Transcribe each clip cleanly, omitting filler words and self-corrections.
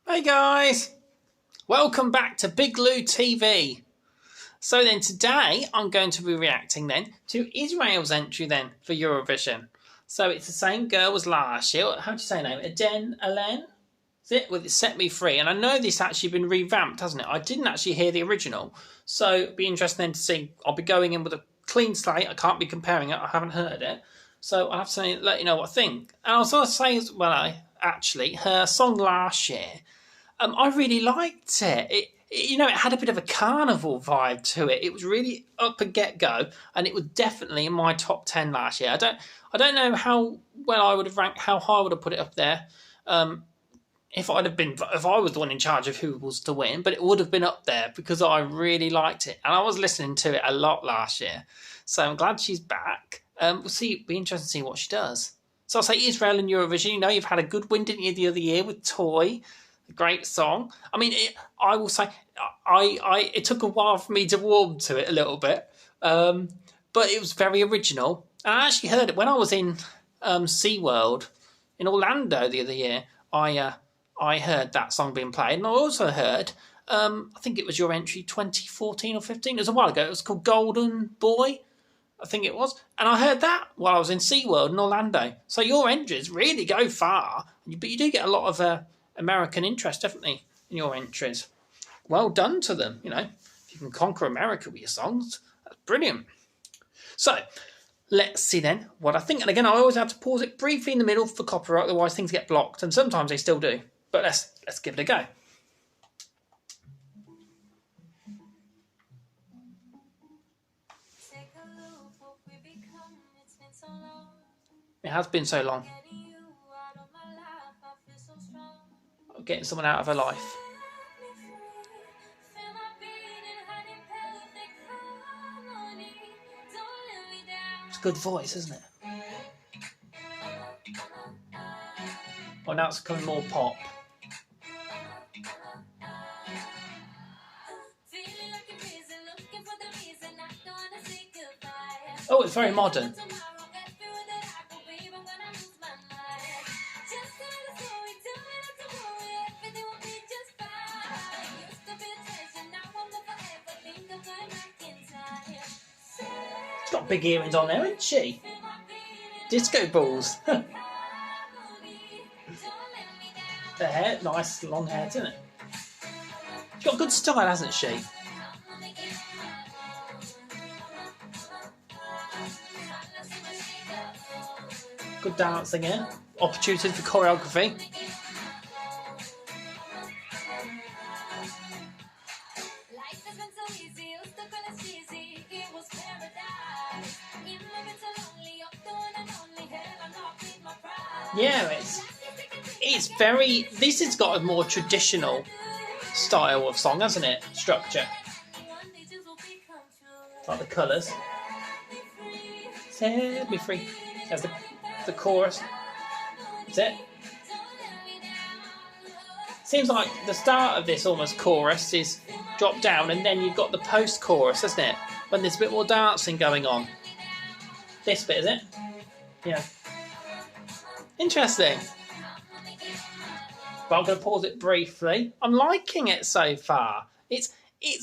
Hey guys, welcome back to Big Lou TV. So then today I'm going to be reacting then to Israel's entry then for Eurovision. So it's the same girl as last year. How do you say her name? Eden Alen? Is it? With It Set Me Free. And I know this actually been revamped, hasn't it? I didn't actually hear the original. So it'll be interesting then to see. I'll be going in with a clean slate. I can't be comparing it. I haven't heard it. So I'll have to let you know what I think. And I was going to say as well, her song last year, I really liked it. It had a bit of a carnival vibe to it. It was really up and get go, and it was definitely in my top 10 last year. I don't know how well I would have ranked, how high I would have put it up there. If I was the one in charge of who was to win, but it would have been up there because I really liked it, and I was listening to it a lot last year. So I'm glad she's back. We'll see. It'll be interesting to see what she does. So I'll say Israel and Eurovision. You've had a good win, didn't you, the other year with Toy. Great song. I mean, I will say, it took a while for me to warm to it a little bit, but it was very original. And I actually heard it when I was in SeaWorld in Orlando the other year. I heard that song being played, and I also heard, I think it was your entry 2014 or 15. It was a while ago. It was called Golden Boy, I think it was. And I heard that while I was in SeaWorld in Orlando. So your entries really go far, but you do get a lot of American interest, definitely, in your entries. Well done to them, If you can conquer America with your songs, that's brilliant. So, let's see then what I think. And again, I always have to pause it briefly in the middle for copyright, otherwise things get blocked, and sometimes they still do. But let's give it a go. It has been so long. Getting someone out of her life. It's a good voice, isn't it? Well, now it's becoming more pop. Oh, it's very modern. She's got big earrings on there, isn't she? Disco balls. The hair, nice long hair, isn't it? She's got good style, hasn't she? Good dancing here. Opportunities for choreography. Yeah, it's very. This has got a more traditional style of song, hasn't it? Structure. Like the colours. Set me free. There's the chorus. That's it. Seems like the start of this almost chorus is dropped down, and then you've got the post-chorus, isn't it? When there's a bit more dancing going on. This bit, is it? Yeah. Interesting. But I'm going to pause it briefly. I'm liking it so far. It's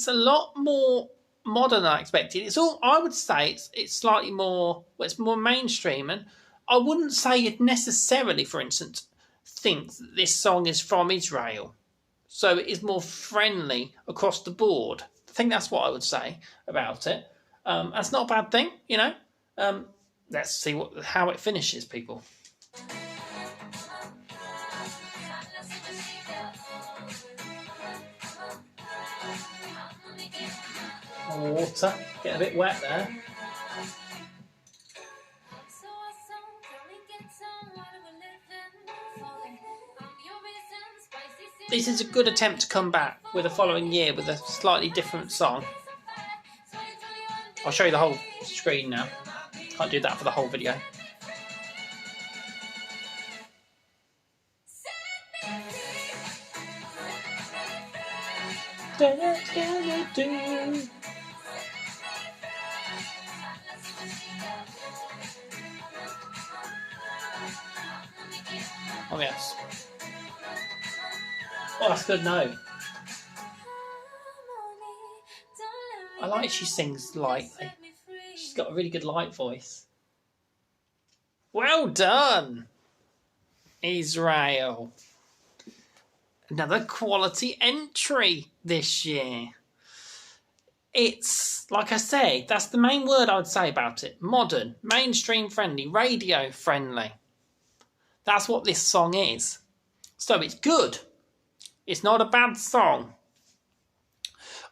a lot more modern than I expected. I would say it's slightly more. Well, it's more mainstream, and I wouldn't say you'd necessarily, for instance, think that this song is from Israel. So it is more friendly across the board. I think that's what I would say about it. That's not a bad thing, Let's see how it finishes, people. Water, getting a bit wet there. This is a good attempt to come back with the following year with a slightly different song. I'll show you the whole screen now. Can't do that for the whole video. Oh yes. Oh, that's good, no. I like she sings lightly. She's got a really good light voice. Well done, Israel. Another quality entry this year. It's, like I say, that's the main word I would say about it. Modern, mainstream friendly, radio friendly. That's what this song is. So it's good. It's not a bad song.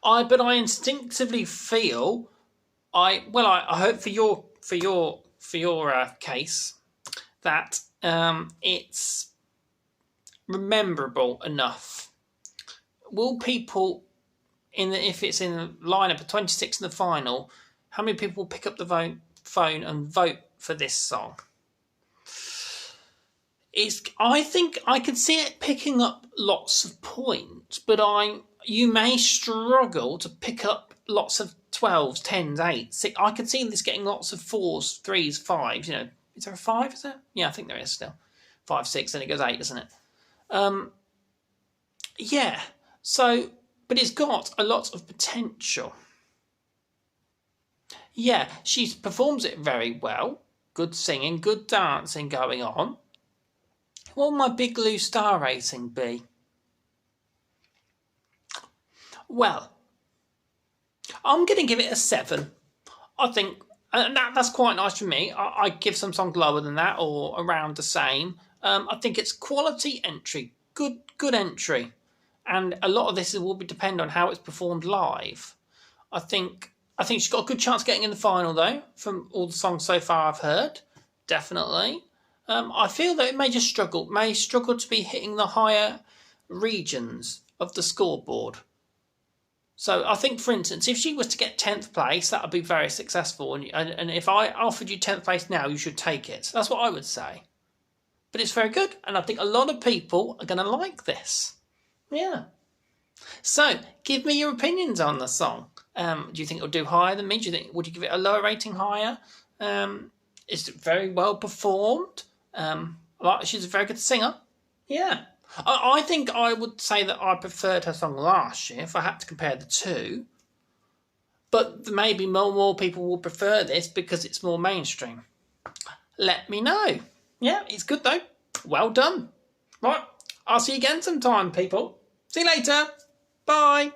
But I instinctively feel, I hope for your case that it's rememberable enough. Will people, if it's in the lineup of 26 in the final, how many people will pick up the phone and vote for this song? I think I can see it picking up lots of points, but you may struggle to pick up lots of 12s, 10s, 8s. 6. I could see this getting lots of 4s, 3s, 5s. You know, is there a 5? Is there? Yeah, I think there is still 5, 6, then it goes 8, doesn't it? Yeah. So, but it's got a lot of potential. Yeah, she performs it very well. Good singing, good dancing going on. What will my Big Lou star rating be? Well, I'm going to give it a 7. I think, and that's quite nice for me. I give some songs lower than that or around the same. I think it's quality entry, good entry. And a lot of this will depend on how it's performed live. I think she's got a good chance of getting in the final, though, from all the songs so far I've heard. Definitely. I feel that it may struggle to be hitting the higher regions of the scoreboard. So I think, for instance, if she was to get 10th place, that would be very successful. And if I offered you 10th place now, you should take it. That's what I would say. But it's very good, and I think a lot of people are going to like this. Yeah. So, give me your opinions on the song. Do you think it'll do higher than me? Would you give it a lower rating higher? Is it very well performed? She's a very good singer. Yeah. I think I would say that I preferred her song last year if I had to compare the two. But maybe more people will prefer this because it's more mainstream. Let me know. Yeah, it's good though. Well done. Right, I'll see you again sometime, people. See you later. Bye.